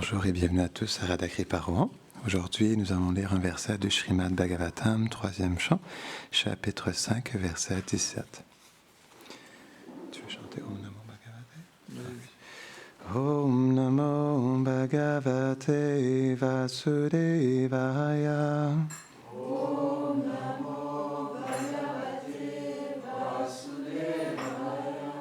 Bonjour et bienvenue à tous à Radha Kripa. Aujourd'hui, nous allons lire un verset du Srimad Bhagavatam, 3e chant, chapitre 5, verset 17. Tu veux chanter Om Namo Bhagavate? Om Namo Bhagavate Vasudevaya. Om Namo Bhagavate Vasudevaya.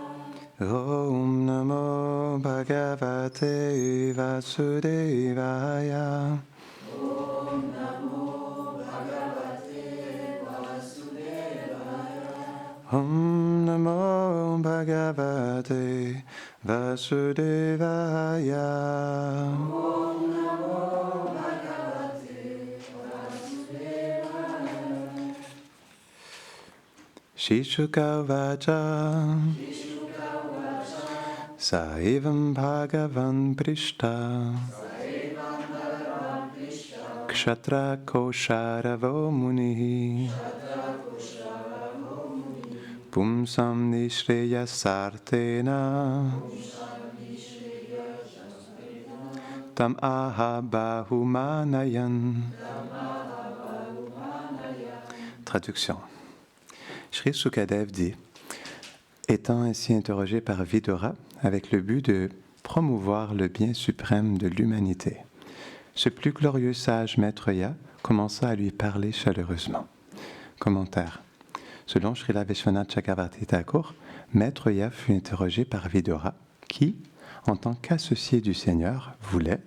Om Namo Bhagavate Vasudevaya. Om Namo Bhagavate Vasudevaya. Om Namo Bhagavate Vasudevaya. Om Namo Bhagavate Vasudevaya. Shishuka Vacha Saivam Bhagavan Prishta Kshatra Kosharavo Munihi Pumsam Nishreya Sartena Tam Aha Bahumanayan. Traduction. Shri Sukadev dit, étant ainsi interrogé par Vidura avec le but de promouvoir le bien suprême de l'humanité, ce plus glorieux sage Maitreya commença à lui parler chaleureusement. Commentaire. Selon Srila Vishwanath Chakravarti Thakur, Maitreya fut interrogé par Vidura qui, en tant qu'associé du Seigneur, voulait,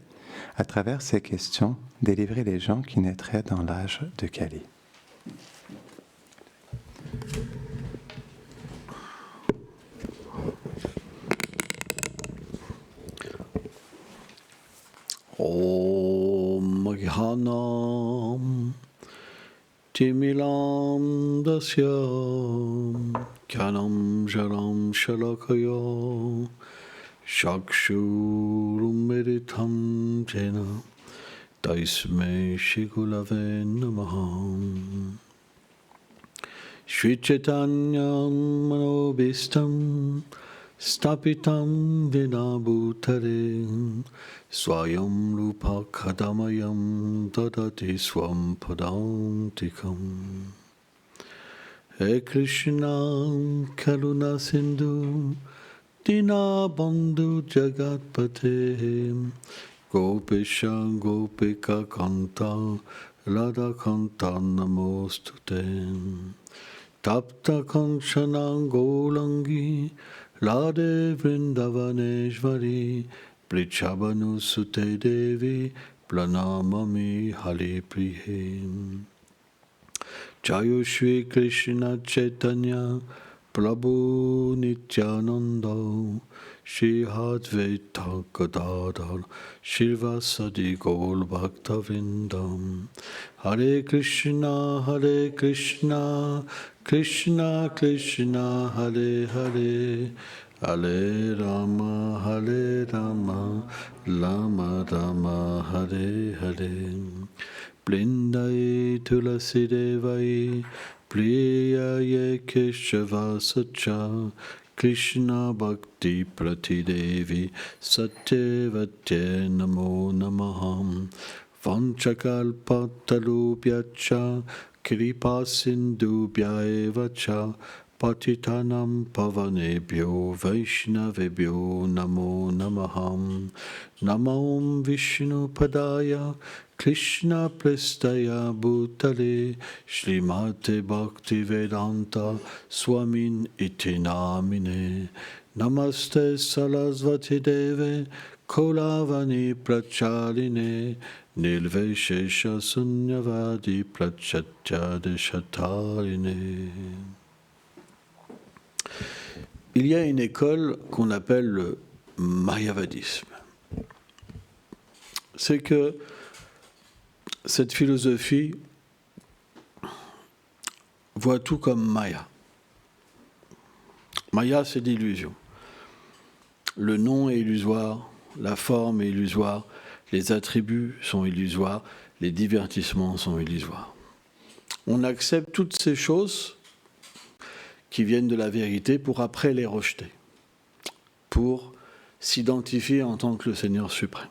à travers ses questions, délivrer les gens qui naîtraient dans l'âge de Kali. Om Ghanam Timilam Dasyam Kanam Jaram Shalakaya Shakshurum Meditam Jena Taisme Shigulave Namaham Shri Chaitanya Manobistam Stapitam Vinabhutare Swayam Rupa Kadamayam Dadati Swam Padantikam. He Krishna Karuna Sindhu Dina Bandhu Jagatpate Gopisha Gopika Kanta Radha Kanta Namostute Tapta Kanchana Golangi Radhe Vrindavaneshvari Prichabhanu Sute Devi Pranamami Hari Prihe Jayo Shri Krishna Chaitanya Prabhu Nityananda Shri Advaita Gadadhar Shivasadi Gaur Bhakta Vindam Hare Krishna Krishna Krishna Hare Hare Hare Rama Rama Rama Hare Hare Blindai Tulasi Devai Priyaye Keshava Sacha Krishna Bhakti Pratidevi Satyavate Namo Namaham Vanchakalpatarubhyacha Kripa Sindhubhya Evacha Patitanam Pavanebhyo Vaishnavebhyo Namo Namaham Namo Vishnu Padaya Krishna Prestaya Bhutale Srimate Bhakti Vedanta Swamin Iti Namine Namaste Sarasvati Deve Kolavani Prachaline Nilveshesha Sunyavadi Prachatya Deshatarine. Il y a une école qu'on appelle le mayavadisme. C'est que cette philosophie voit tout comme Maya. Maya, c'est l'illusion. Le nom est illusoire, la forme est illusoire, les attributs sont illusoires, les divertissements sont illusoires. On accepte toutes ces choses qui viennent de la vérité pour après les rejeter, pour s'identifier en tant que le Seigneur suprême.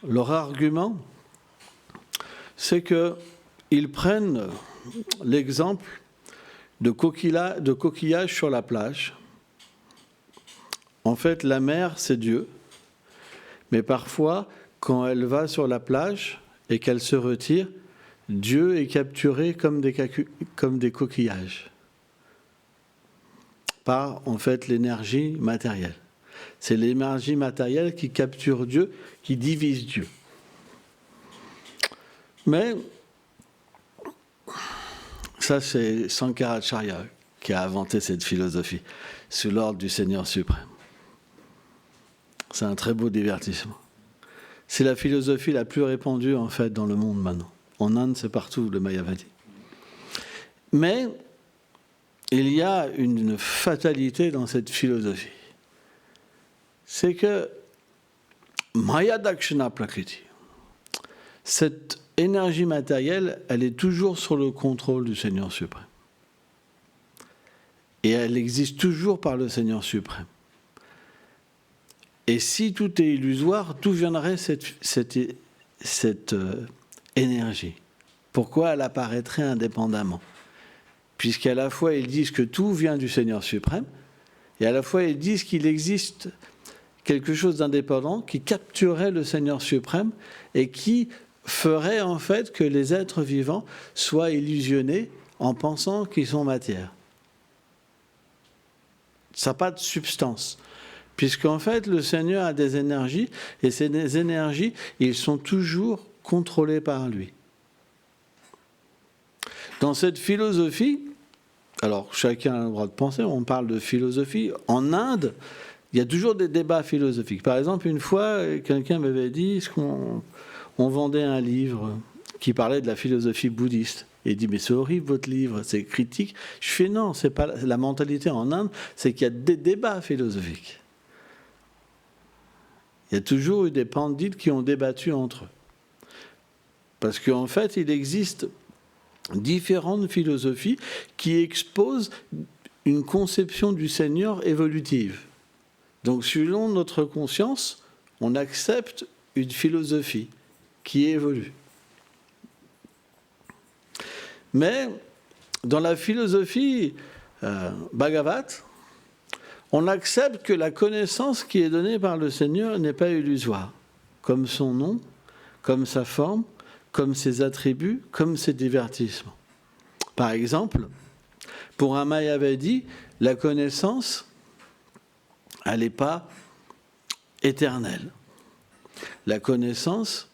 Leur argument, c'est qu'ils prennent l'exemple de coquillages sur la plage. En fait, la mer, c'est Dieu. Mais parfois, quand elle va sur la plage et qu'elle se retire, Dieu est capturé comme des coquillages par, en fait, l'énergie matérielle. C'est l'énergie matérielle qui capture Dieu, qui divise Dieu. Mais ça, c'est Sankaracharya qui a inventé cette philosophie, sous l'ordre du Seigneur suprême. C'est un très beau divertissement. C'est la philosophie la plus répandue, en fait, dans le monde maintenant. En Inde, c'est partout, le Mayavadi. Mais il y a une fatalité dans cette philosophie. C'est que Maya Dakshina Prakriti, cette énergie matérielle, elle est toujours sur le contrôle du Seigneur suprême. Et elle existe toujours par le Seigneur suprême. Et si tout est illusoire, d'où viendrait cette énergie? Pourquoi elle apparaîtrait indépendamment? Puisqu'à la fois ils disent que tout vient du Seigneur suprême, et à la fois ils disent qu'il existe quelque chose d'indépendant qui capturerait le Seigneur suprême et qui ferait en fait que les êtres vivants soient illusionnés en pensant qu'ils sont matière. Ça n'a pas de substance. Puisqu'en fait, le Seigneur a des énergies, et ces énergies, ils sont toujours contrôlés par lui. Dans cette philosophie, alors chacun a le droit de penser, on parle de philosophie. En Inde, il y a toujours des débats philosophiques. Par exemple, une fois, quelqu'un m'avait dit qu'on vendait un livre qui parlait de la philosophie bouddhiste. Et il dit, mais c'est horrible votre livre, c'est critique. Je fais non, c'est pas la mentalité en Inde, c'est qu'il y a des débats philosophiques. Il y a toujours eu des pandits qui ont débattu entre eux. Parce qu'en fait, il existe différentes philosophies qui exposent une conception du Seigneur évolutive. Donc, selon notre conscience, on accepte une philosophie qui évolue. Mais dans la philosophie Bhagavat, on accepte que la connaissance qui est donnée par le Seigneur n'est pas illusoire, comme son nom, comme sa forme, comme ses attributs, comme ses divertissements. Par exemple, pour un Mayavadi, la connaissance, elle n'est pas éternelle. La connaissance,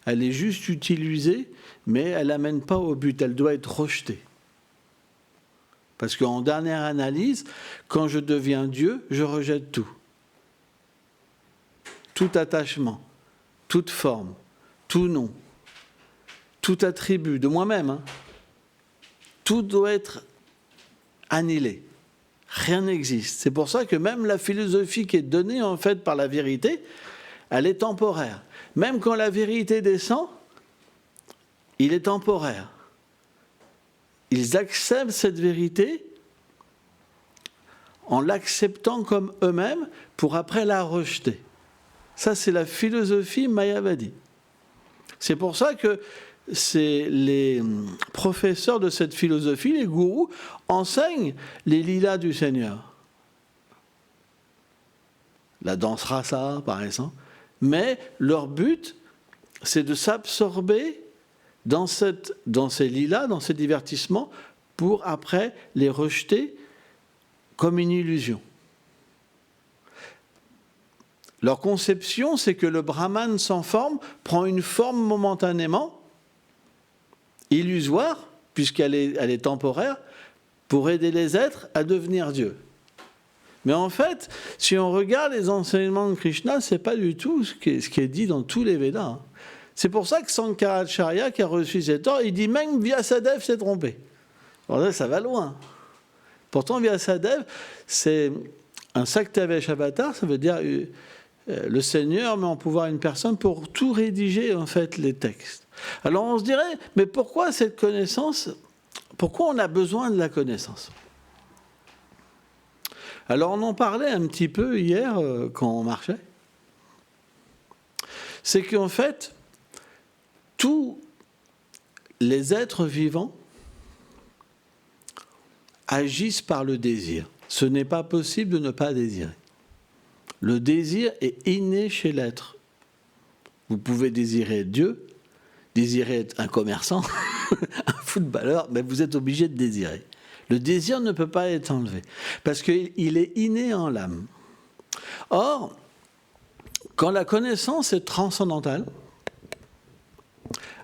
elle est juste utilisée, mais elle n'amène pas au but, elle doit être rejetée. Parce qu'en dernière analyse, quand je deviens Dieu, je rejette tout. Tout attachement, toute forme, tout nom, tout attribut de moi-même. Tout doit être annihilé. Rien n'existe. C'est pour ça que même la philosophie qui est donnée en fait par la vérité, elle est temporaire. Même quand la vérité descend, il est temporaire. Ils acceptent cette vérité en l'acceptant comme eux-mêmes pour après la rejeter. Ça, c'est la philosophie Mayavadi. C'est pour ça que les professeurs de cette philosophie, les gourous, enseignent les lilas du Seigneur. La danse rasa, par exemple. Mais leur but, c'est de s'absorber dans ces lilas, dans ces divertissements, pour après les rejeter comme une illusion. Leur conception, c'est que le Brahman sans forme prend une forme momentanément, illusoire, puisqu'elle est temporaire, pour aider les êtres à devenir Dieu. Mais en fait, si on regarde les enseignements de Krishna, ce n'est pas du tout ce qui est dit dans tous les Védas. C'est pour ça que Sankaracharya, qui a reçu cet ordre, il dit même Vyasadeva s'est trompé. Alors là, ça va loin. Pourtant, Vyasadeva, c'est un Saktavesh avatar, ça veut dire le Seigneur met en pouvoir une personne pour tout rédiger, en fait, les textes. Alors on se dirait, mais pourquoi cette connaissance? Pourquoi on a besoin de la connaissance? Alors on en parlait un petit peu hier quand on marchait. c'est qu'en fait, tous les êtres vivants agissent par le désir. Ce n'est pas possible de ne pas désirer. Le désir est inné chez l'être. Vous pouvez désirer Dieu, désirer être un commerçant, un footballeur, mais vous êtes obligé de désirer. Le désir ne peut pas être enlevé, parce qu'il est inné en l'âme. Or, quand la connaissance est transcendantale,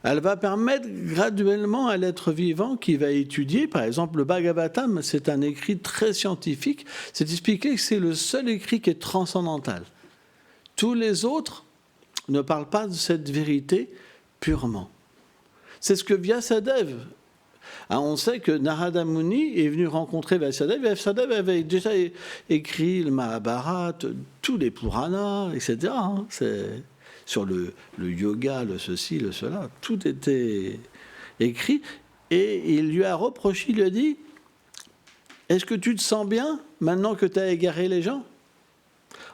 elle va permettre graduellement à l'être vivant qui va étudier, par exemple le Bhagavatam, c'est un écrit très scientifique, c'est d'expliquer que c'est le seul écrit qui est transcendantal. Tous les autres ne parlent pas de cette vérité purement. C'est ce que Vyasadeva. On sait que Narada Muni est venu rencontrer Vyasadeva. Vyasadeva avait déjà écrit le Mahabharata, tous les Puranas, etc. C'est sur le yoga, le ceci, le cela. Tout était écrit. Et il lui a reproché, il lui a dit, est-ce que tu te sens bien maintenant que tu as égaré les gens ?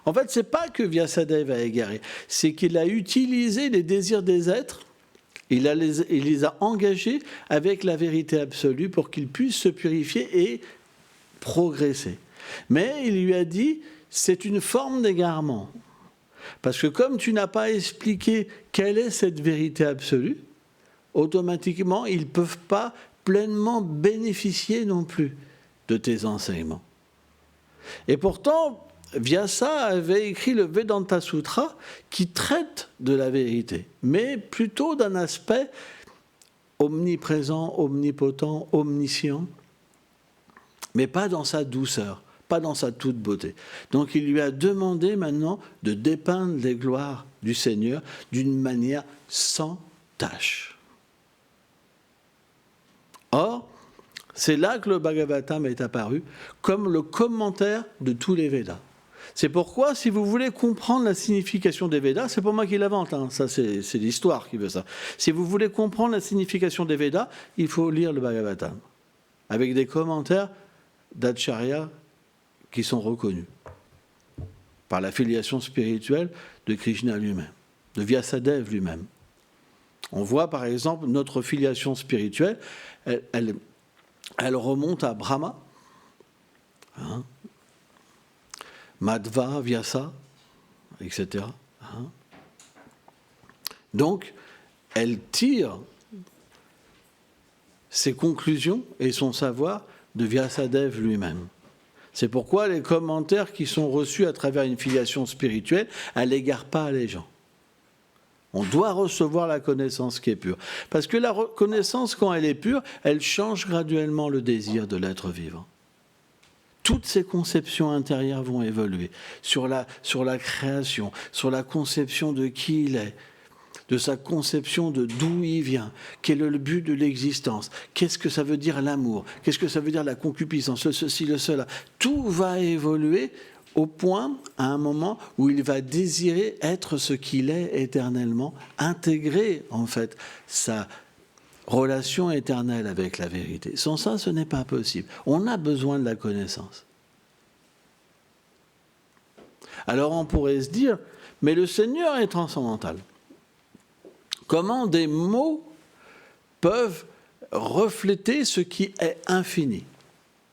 En fait, ce n'est pas que Vyasadeva a égaré, c'est qu'il a utilisé les désirs des êtres. Il les a engagés avec la vérité absolue pour qu'ils puissent se purifier et progresser. Mais il lui a dit, c'est une forme d'égarement. Parce que comme tu n'as pas expliqué quelle est cette vérité absolue, automatiquement, ils ne peuvent pas pleinement bénéficier non plus de tes enseignements. Et pourtant, Vyasa avait écrit le Vedanta Sutra qui traite de la vérité, mais plutôt d'un aspect omniprésent, omnipotent, omniscient, mais pas dans sa douceur, pas dans sa toute beauté. Donc il lui a demandé maintenant de dépeindre les gloires du Seigneur d'une manière sans tache. Or, c'est là que le Bhagavatam est apparu comme le commentaire de tous les Védas. C'est pourquoi, si vous voulez comprendre la signification des Védas, c'est pas moi qui l'invente, ça c'est l'histoire qui veut ça. Si vous voulez comprendre la signification des Védas, il faut lire le Bhagavatam, avec des commentaires d'Acharya qui sont reconnus par la filiation spirituelle de Krishna lui-même, de Vyasadeva lui-même. On voit par exemple notre filiation spirituelle, elle remonte à Brahma, Madhva, Vyasa, etc. Donc, elle tire ses conclusions et son savoir de Vyasadeva lui-même. C'est pourquoi les commentaires qui sont reçus à travers une filiation spirituelle, elle n'égare pas les gens. On doit recevoir la connaissance qui est pure. Parce que la connaissance, quand elle est pure, elle change graduellement le désir de l'être vivant. Toutes ces conceptions intérieures vont évoluer sur la création, sur la conception de qui il est, de sa conception de d'où il vient, quel est le but de l'existence, qu'est-ce que ça veut dire l'amour, qu'est-ce que ça veut dire la concupiscence, ceci, le cela. Tout va évoluer au point, à un moment, où il va désirer être ce qu'il est éternellement, intégrer en fait sa relation éternelle avec la vérité. Sans ça, ce n'est pas possible. On a besoin de la connaissance. Alors on pourrait se dire, mais le Seigneur est transcendantal. Comment des mots peuvent refléter ce qui est infini ?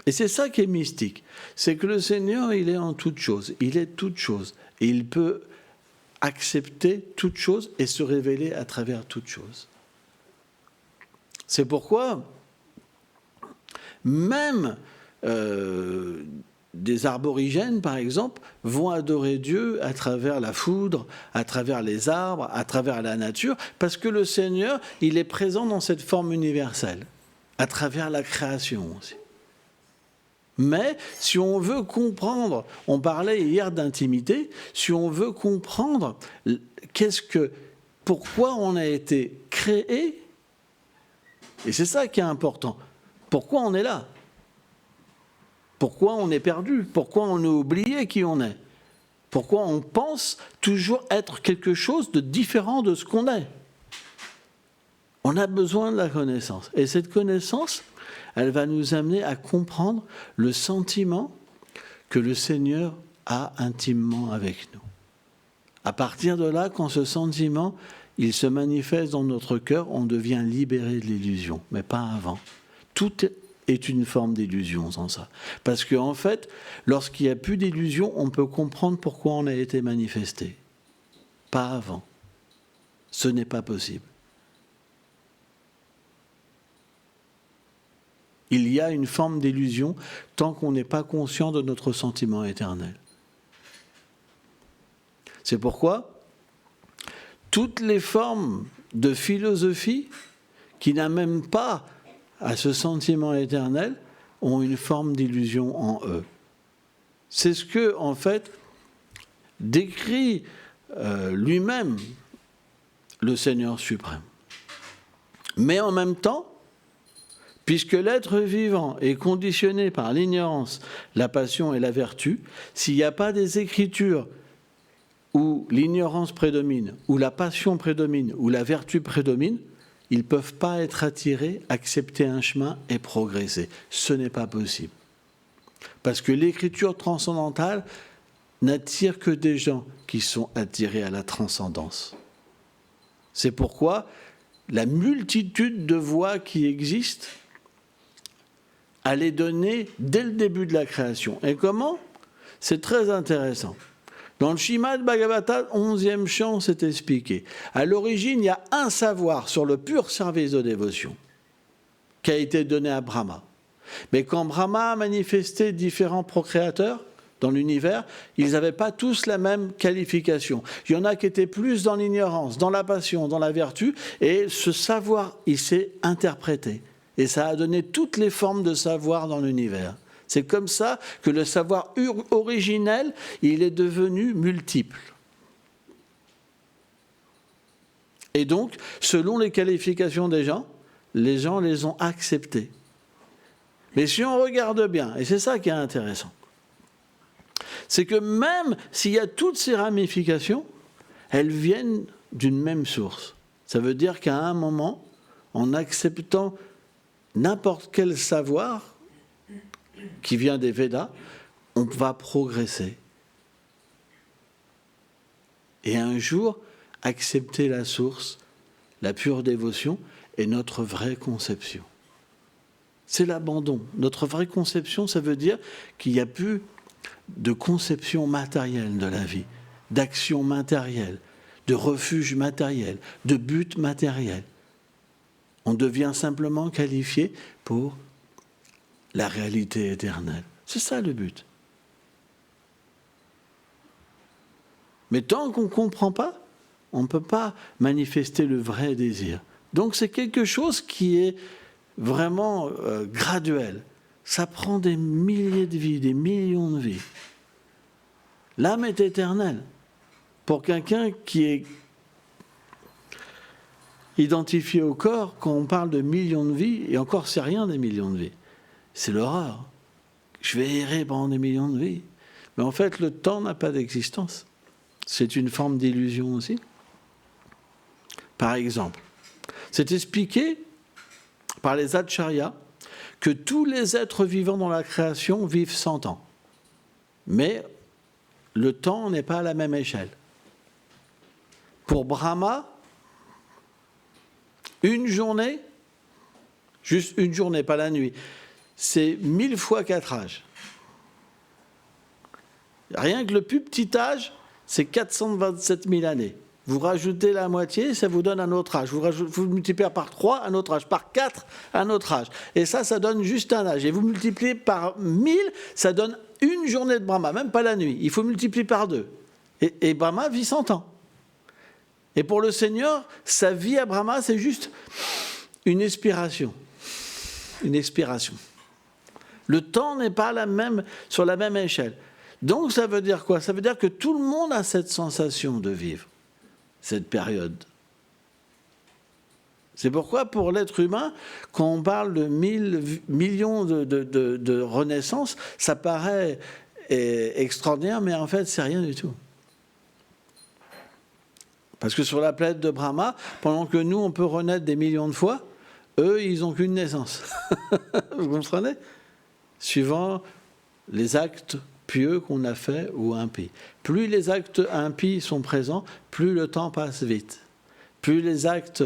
Et c'est ça qui est mystique. C'est que le Seigneur, il est en toute chose. Il est toute chose. Et il peut accepter toute chose et se révéler à travers toute chose. C'est pourquoi même des arborigènes, par exemple, vont adorer Dieu à travers la foudre, à travers les arbres, à travers la nature, parce que le Seigneur, il est présent dans cette forme universelle, à travers la création aussi. Mais si on veut comprendre, on parlait hier d'intimité, si on veut comprendre pourquoi on a été créé, et c'est ça qui est important. Pourquoi on est là ? Pourquoi on est perdu ? Pourquoi on a oublié qui on est ? Pourquoi on pense toujours être quelque chose de différent de ce qu'on est ? On a besoin de la connaissance. Et cette connaissance, elle va nous amener à comprendre le sentiment que le Seigneur a intimement avec nous. À partir de là, quand ce sentiment, il se manifeste dans notre cœur, on devient libéré de l'illusion, mais pas avant. Tout est une forme d'illusion sans ça. Parce qu'en fait, lorsqu'il n'y a plus d'illusion, on peut comprendre pourquoi on a été manifesté. Pas avant. Ce n'est pas possible. Il y a une forme d'illusion tant qu'on n'est pas conscient de notre sentiment éternel. C'est pourquoi toutes les formes de philosophie qui n'amènent pas à ce sentiment éternel ont une forme d'illusion en eux. C'est ce que, en fait, décrit lui-même le Seigneur suprême. Mais en même temps, puisque l'être vivant est conditionné par l'ignorance, la passion et la vertu, s'il n'y a pas des Écritures où l'ignorance prédomine, où la passion prédomine, où la vertu prédomine, ils ne peuvent pas être attirés, accepter un chemin et progresser. Ce n'est pas possible. Parce que l'écriture transcendantale n'attire que des gens qui sont attirés à la transcendance. C'est pourquoi la multitude de voies qui existent, elle est donnée dès le début de la création. Et comment ? C'est très intéressant. Dans le Śrīmad Bhagavatam, 11e chant, c'est expliqué. À l'origine, il y a un savoir sur le pur service de dévotion qui a été donné à Brahma. Mais quand Brahma a manifesté différents procréateurs dans l'univers, ils n'avaient pas tous la même qualification. Il y en a qui étaient plus dans l'ignorance, dans la passion, dans la vertu, et ce savoir, il s'est interprété. Et ça a donné toutes les formes de savoir dans l'univers. C'est comme ça que le savoir originel, il est devenu multiple. Et donc, selon les qualifications des gens, les gens les ont acceptés. Mais si on regarde bien, et c'est ça qui est intéressant, c'est que même s'il y a toutes ces ramifications, elles viennent d'une même source. Ça veut dire qu'à un moment, en acceptant n'importe quel savoir qui vient des Védas, on va progresser. Et un jour, accepter la source, la pure dévotion, est notre vraie conception. C'est l'abandon. Notre vraie conception, ça veut dire qu'il n'y a plus de conception matérielle de la vie, d'action matérielle, de refuge matériel, de but matériel. On devient simplement qualifié pour la réalité éternelle. C'est ça le but. Mais tant qu'on ne comprend pas, on ne peut pas manifester le vrai désir. Donc c'est quelque chose qui est vraiment graduel. Ça prend des milliers de vies, des millions de vies. L'âme est éternelle. Pour quelqu'un qui est identifié au corps, quand on parle de millions de vies, et encore c'est rien des millions de vies, c'est l'horreur. Je vais errer pendant des millions de vies. Mais en fait, le temps n'a pas d'existence. C'est une forme d'illusion aussi. Par exemple, c'est expliqué par les Acharyas que tous les êtres vivants dans la création vivent 100 ans. Mais le temps n'est pas à la même échelle. Pour Brahma, une journée, juste une journée, pas la nuit, c'est 1000 fois 4 âges. Rien que le plus petit âge, c'est 427 000 années. Vous rajoutez la moitié, ça vous donne un autre âge. Vous multipliez par 3, un autre âge. Par 4, un autre âge. Et ça donne juste un âge. Et vous multipliez par 1000, ça donne une journée de Brahma, même pas la nuit. Il faut multiplier par 2. Et Brahma vit 100 ans. Et pour le Seigneur, sa vie à Brahma, c'est juste une expiration. Une expiration. Le temps n'est pas sur la même échelle. Donc ça veut dire quoi ? Ça veut dire que tout le monde a cette sensation de vivre cette période. C'est pourquoi pour l'être humain, quand on parle de millions de renaissances, ça paraît extraordinaire, mais en fait, c'est rien du tout. Parce que sur la planète de Brahma, pendant que nous, on peut renaître des millions de fois, eux, ils n'ont qu'une naissance. Vous comprenez ? Suivant les actes pieux qu'on a fait ou impies. Plus les actes impies sont présents, plus le temps passe vite. Plus les actes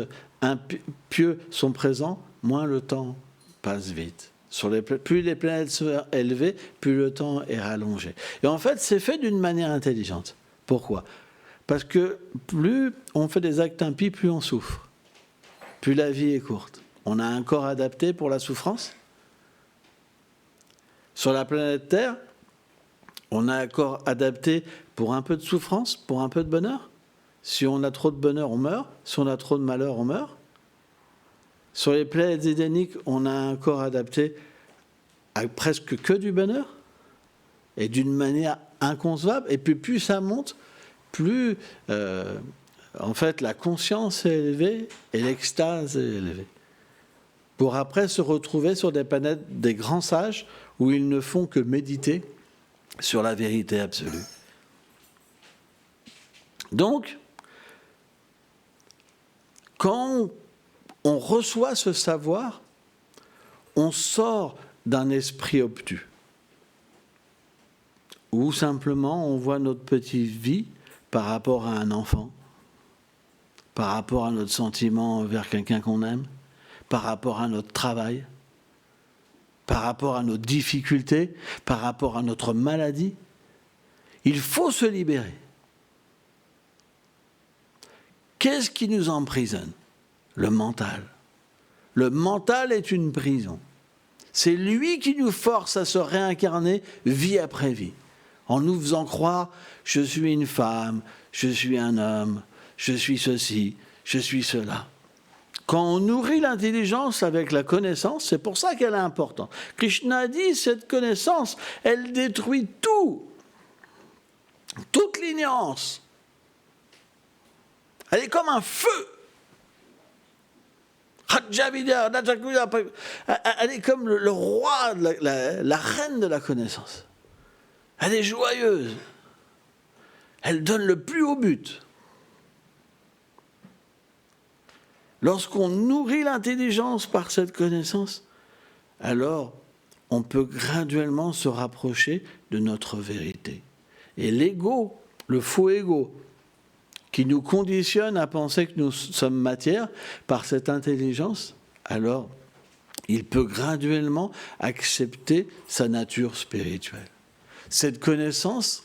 pieux sont présents, moins le temps passe vite. Plus les planètes sont élevées, plus le temps est rallongé. Et en fait, c'est fait d'une manière intelligente. Pourquoi ? Parce que plus on fait des actes impies, plus on souffre. Plus la vie est courte. On a un corps adapté pour la souffrance. Sur la planète Terre, on a un corps adapté pour un peu de souffrance, pour un peu de bonheur. Si on a trop de bonheur, on meurt. Si on a trop de malheur, on meurt. Sur les planètes édéniques, on a un corps adapté à presque que du bonheur et d'une manière inconcevable. Et puis plus ça monte, plus en fait la conscience est élevée et l'extase est élevée. Pour après se retrouver sur des planètes des grands sages où ils ne font que méditer sur la vérité absolue. Donc, quand on reçoit ce savoir, on sort d'un esprit obtus. Ou simplement, on voit notre petite vie par rapport à un enfant, par rapport à notre sentiment envers quelqu'un qu'on aime, par rapport à notre travail, par rapport à nos difficultés, par rapport à notre maladie. Il faut se libérer. Qu'est-ce qui nous emprisonne ? Le mental. Le mental est une prison. C'est lui qui nous force à se réincarner vie après vie, en nous faisant croire « je suis une femme, je suis un homme, je suis ceci, je suis cela ». Quand on nourrit l'intelligence avec la connaissance, c'est pour ça qu'elle est importante. Krishna a dit, cette connaissance, elle détruit tout, toute l'ignorance. Elle est comme un feu. Elle est comme le roi, la reine de la connaissance. Elle est joyeuse. Elle donne le plus haut but. Lorsqu'on nourrit l'intelligence par cette connaissance, alors on peut graduellement se rapprocher de notre vérité. Et l'ego, le faux ego, qui nous conditionne à penser que nous sommes matière par cette intelligence, alors il peut graduellement accepter sa nature spirituelle. Cette connaissance,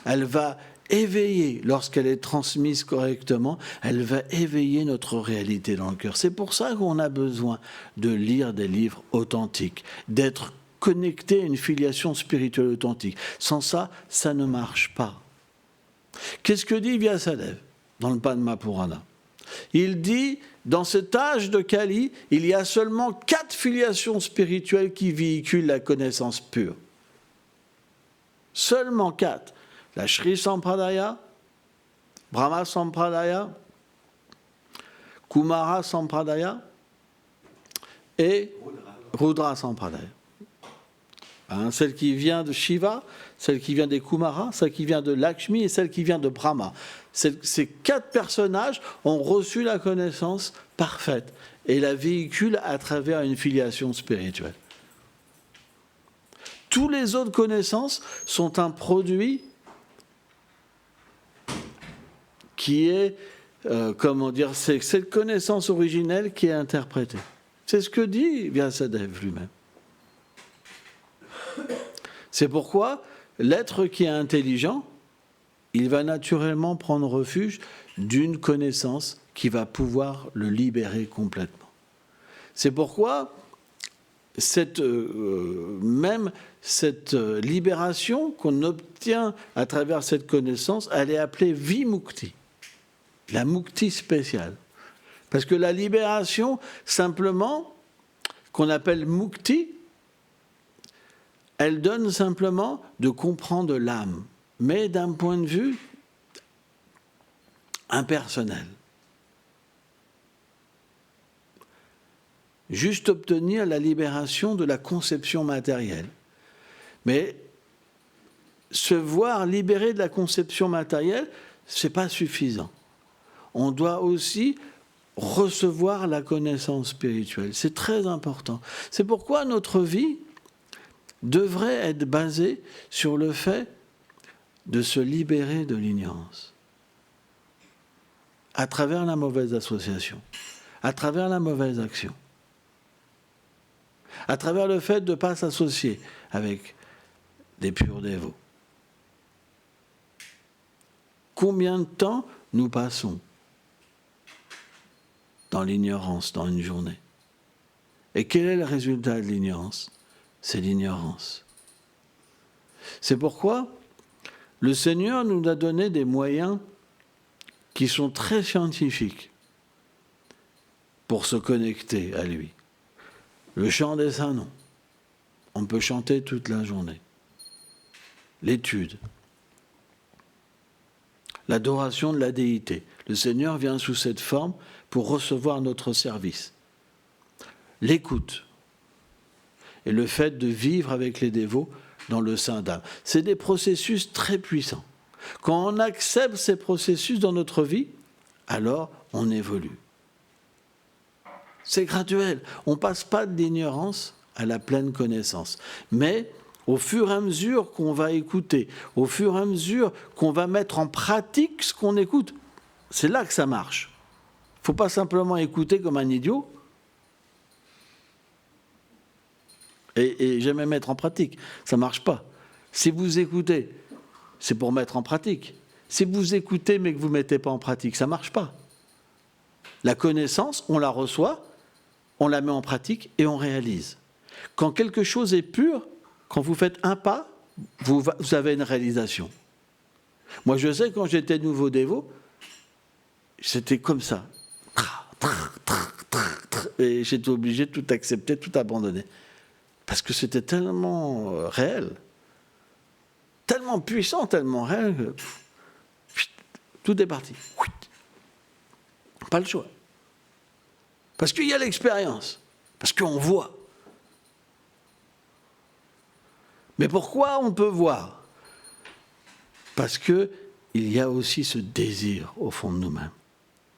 elle va éveiller, lorsqu'elle est transmise correctement, elle va éveiller notre réalité dans le cœur. C'est pour ça qu'on a besoin de lire des livres authentiques, d'être connecté à une filiation spirituelle authentique. Sans ça, ça ne marche pas. Qu'est-ce que dit Vyasadeva dans le Padma Purana ? Il dit, dans cet âge de Kali, il y a seulement 4 filiations spirituelles qui véhiculent la connaissance pure. Seulement 4. La Shri Sampradaya, Brahma Sampradaya, Kumara Sampradaya et Rudra Sampradaya. Celle qui vient de Shiva, celle qui vient des Kumara, celle qui vient de Lakshmi et celle qui vient de Brahma. Ces 4 personnages ont reçu la connaissance parfaite et la véhiculent à travers une filiation spirituelle. Tous les autres connaissances sont un produit qui est, c'est cette connaissance originelle qui est interprétée. C'est ce que dit Vyasadeva lui-même. C'est pourquoi l'être qui est intelligent, il va naturellement prendre refuge d'une connaissance qui va pouvoir le libérer complètement. C'est pourquoi cette libération qu'on obtient à travers cette connaissance, elle est appelée Vimukti, la Mukti spéciale. Parce que la libération, simplement, qu'on appelle Mukti, elle donne simplement de comprendre l'âme, mais d'un point de vue impersonnel. Juste obtenir la libération de la conception matérielle. Mais se voir libéré de la conception matérielle, ce n'est pas suffisant. On doit aussi recevoir la connaissance spirituelle. C'est très important. C'est pourquoi notre vie, devrait être basé sur le fait de se libérer de l'ignorance. À travers la mauvaise association, à travers la mauvaise action, à travers le fait de ne pas s'associer avec des purs dévots. Combien de temps nous passons dans l'ignorance, dans une journée? Et quel est le résultat de l'ignorance? C'est l'ignorance. C'est pourquoi le Seigneur nous a donné des moyens qui sont très scientifiques pour se connecter à lui. Le chant des saints noms. On peut chanter toute la journée. L'étude. L'adoration de la déité. Le Seigneur vient sous cette forme pour recevoir notre service. L'écoute. Et le fait de vivre avec les dévots dans le sein d'âme. C'est des processus très puissants. Quand on accepte ces processus dans notre vie, alors on évolue. C'est graduel. On ne passe pas de l'ignorance à la pleine connaissance. Mais au fur et à mesure qu'on va écouter, au fur et à mesure qu'on va mettre en pratique ce qu'on écoute, c'est là que ça marche. Il ne faut pas simplement écouter comme un idiot et jamais mettre en pratique. Ça ne marche pas. Si vous écoutez, c'est pour mettre en pratique. Si vous écoutez mais que vous ne mettez pas en pratique, ça ne marche pas. La connaissance, on la reçoit, on la met en pratique et on réalise. Quand quelque chose est pur, quand vous faites un pas, vous avez une réalisation. Moi, je sais, quand j'étais nouveau dévot, c'était comme ça. Et j'étais obligé de tout accepter, tout abandonner. Parce que c'était tellement réel, tellement puissant, tellement réel, que tout est parti. Pas le choix. Parce qu'il y a l'expérience, parce qu'on voit. Mais pourquoi on peut voir? Parce qu'il y a aussi ce désir au fond de nous-mêmes.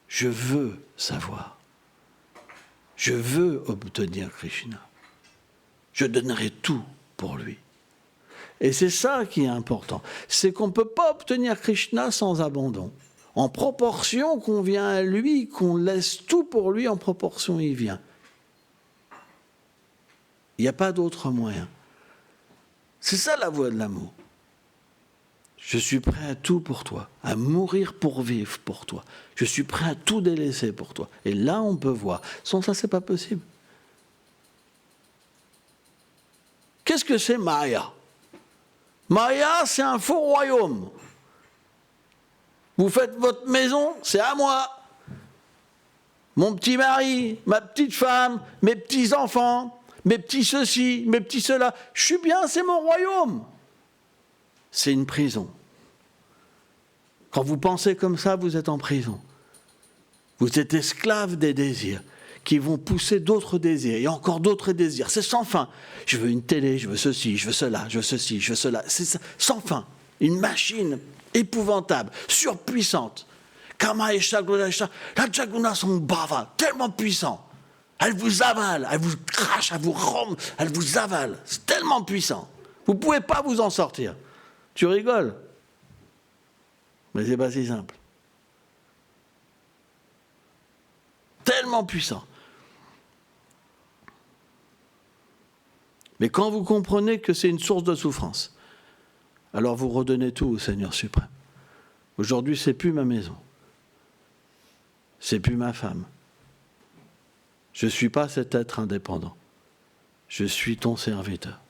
Je veux savoir. Je veux obtenir Krishna. Je donnerai tout pour lui. Et c'est ça qui est important. C'est qu'on ne peut pas obtenir Krishna sans abandon. En proportion qu'on vient à lui, qu'on laisse tout pour lui, en proportion il vient. Il n'y a pas d'autre moyen. C'est ça la voie de l'amour. Je suis prêt à tout pour toi, à mourir pour vivre pour toi. Je suis prêt à tout délaisser pour toi. Et là, on peut voir. Sans ça, c'est pas possible. Qu'est-ce que c'est Maya? Maya, c'est un faux royaume. Vous faites votre maison, c'est à moi. Mon petit mari, ma petite femme, mes petits-enfants, mes petits ceci, mes petits cela. Je suis bien, c'est mon royaume. C'est une prison. Quand vous pensez comme ça, vous êtes en prison. Vous êtes esclave des désirs qui vont pousser d'autres désirs et encore d'autres désirs. C'est sans fin. Je veux une télé, je veux ceci, je veux cela, je veux ceci, je veux cela. C'est sans fin. Une machine épouvantable, surpuissante. Kama et Shaguna, la Jaguna sont bava, tellement puissant. Elle vous avale, elle vous crache, elle vous rompt, elle vous avale. C'est tellement puissant. Vous ne pouvez pas vous en sortir. Tu rigoles. Mais c'est pas si simple. Tellement puissant. Mais quand vous comprenez que c'est une source de souffrance, alors vous redonnez tout au Seigneur suprême. Aujourd'hui, c'est plus ma maison. C'est plus ma femme. Je ne suis pas cet être indépendant. Je suis ton serviteur.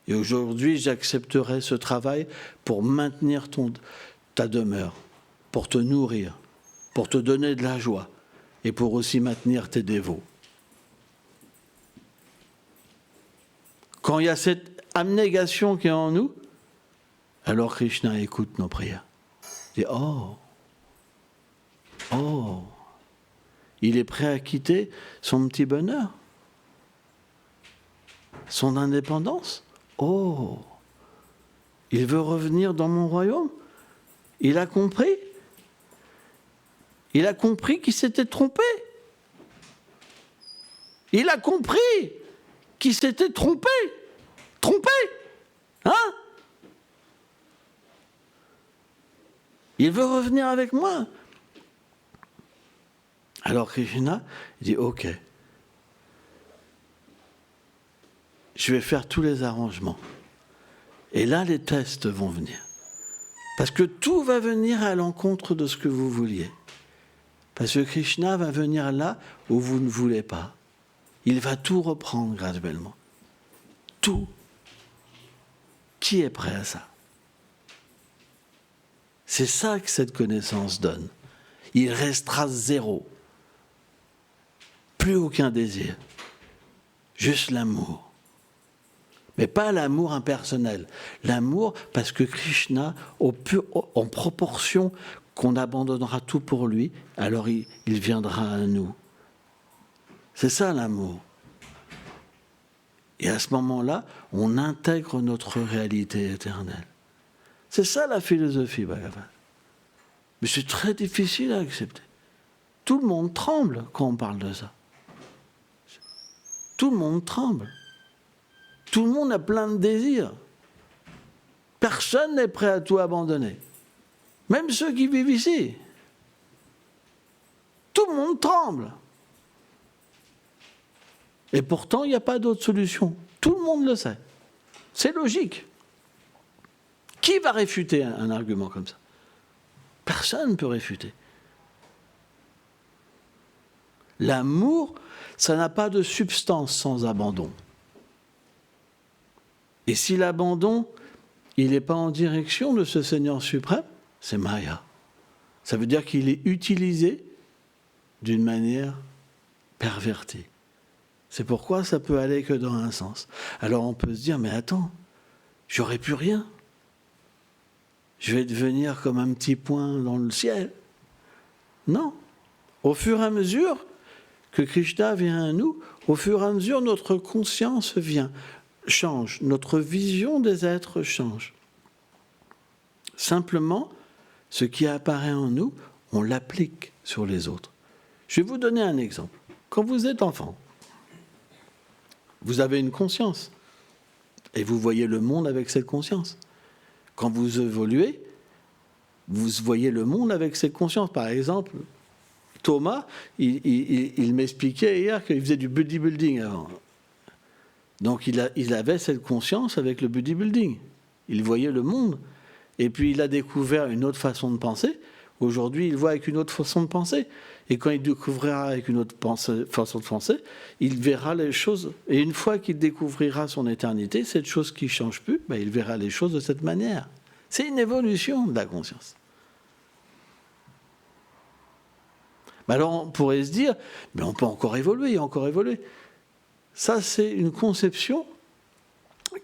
Et aujourd'hui, j'accepterai ce travail pour maintenir ta demeure, pour te nourrir, pour te donner de la joie et pour aussi maintenir tes dévots. Quand il y a cette abnégation qui est en nous, alors Krishna écoute nos prières. Il dit, oh, il est prêt à quitter son petit bonheur, son indépendance. Oh, il veut revenir dans mon royaume. Il a compris. Il a compris qu'il s'était trompé. Il a compris qu'il s'était trompé. trompé. Hein? Il veut revenir avec moi. Alors Krishna dit, ok, je vais faire tous les arrangements. Et là, les tests vont venir. Parce que tout va venir à l'encontre de ce que vous vouliez. Parce que Krishna va venir là où vous ne voulez pas. Il va tout reprendre graduellement. Tout. Qui est prêt à ça? C'est ça que cette connaissance donne. Il restera zéro. Plus aucun désir. Juste l'amour. Mais pas l'amour impersonnel. L'amour parce que Krishna, en proportion qu'on abandonnera tout pour lui, alors il viendra à nous. C'est ça l'amour. Et à ce moment-là, on intègre notre réalité éternelle. C'est ça la philosophie Bhagavad. Mais c'est très difficile à accepter. Tout le monde tremble quand on parle de ça. Tout le monde tremble. Tout le monde a plein de désirs. Personne n'est prêt à tout abandonner. Même ceux qui vivent ici. Tout le monde tremble. Et pourtant, il n'y a pas d'autre solution. Tout le monde le sait. C'est logique. Qui va réfuter un argument comme ça? Personne ne peut réfuter. L'amour, ça n'a pas de substance sans abandon. Et si l'abandon, il n'est pas en direction de ce Seigneur suprême, c'est Maya. Ça veut dire qu'il est utilisé d'une manière pervertie. C'est pourquoi ça peut aller que dans un sens. Alors on peut se dire, mais attends, j'aurai plus rien. Je vais devenir comme un petit point dans le ciel. Non. Au fur et à mesure que Krishna vient à nous, au fur et à mesure notre conscience change, notre vision des êtres change. Simplement, ce qui apparaît en nous, on l'applique sur les autres. Je vais vous donner un exemple. Quand vous êtes enfant, vous avez une conscience et vous voyez le monde avec cette conscience. Quand vous évoluez, vous voyez le monde avec cette conscience. Par exemple, Thomas, il m'expliquait hier qu'il faisait du bodybuilding avant. Donc il avait cette conscience avec le bodybuilding. Il voyait le monde. Et puis il a découvert une autre façon de penser. Aujourd'hui, il voit avec une autre façon de penser. Et quand il découvrira avec une autre façon de penser, il verra les choses. Et une fois qu'il découvrira son éternité, cette chose qui ne change plus, il verra les choses de cette manière. C'est une évolution de la conscience. Alors on pourrait se dire, mais on peut encore évoluer, encore évoluer. Ça, c'est une conception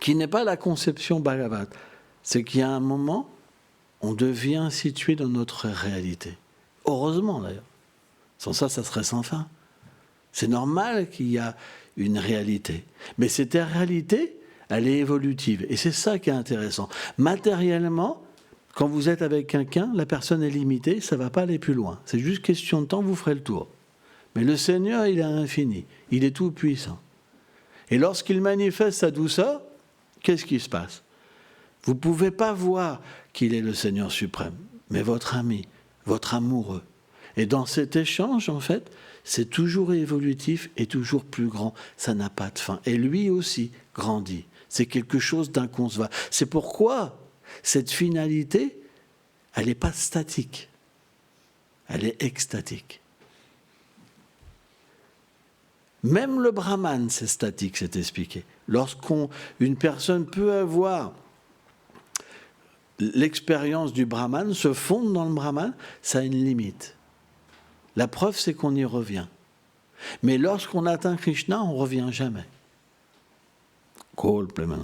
qui n'est pas la conception Bhagavad. C'est qu'il y a un moment, on devient situé dans notre réalité. Heureusement, d'ailleurs. Sans ça, ça serait sans fin. C'est normal qu'il y a une réalité. Mais cette réalité, elle est évolutive. Et c'est ça qui est intéressant. Matériellement, quand vous êtes avec quelqu'un, la personne est limitée, ça ne va pas aller plus loin. C'est juste question de temps, vous ferez le tour. Mais le Seigneur, il est infini. Il est tout puissant. Et lorsqu'il manifeste sa douceur, qu'est-ce qui se passe? Vous ne pouvez pas voir qu'il est le Seigneur suprême, mais votre ami, votre amoureux. Et dans cet échange, en fait, c'est toujours évolutif et toujours plus grand. Ça n'a pas de fin. Et lui aussi grandit. C'est quelque chose d'inconcevable. C'est pourquoi cette finalité, elle n'est pas statique. Elle est extatique. Même le Brahman, c'est statique, c'est expliqué. Lorsqu'une personne peut avoir l'expérience du Brahman, se fondre dans le Brahman, ça a une limite. La preuve, c'est qu'on y revient. Mais lorsqu'on atteint Krishna, on ne revient jamais. Complément.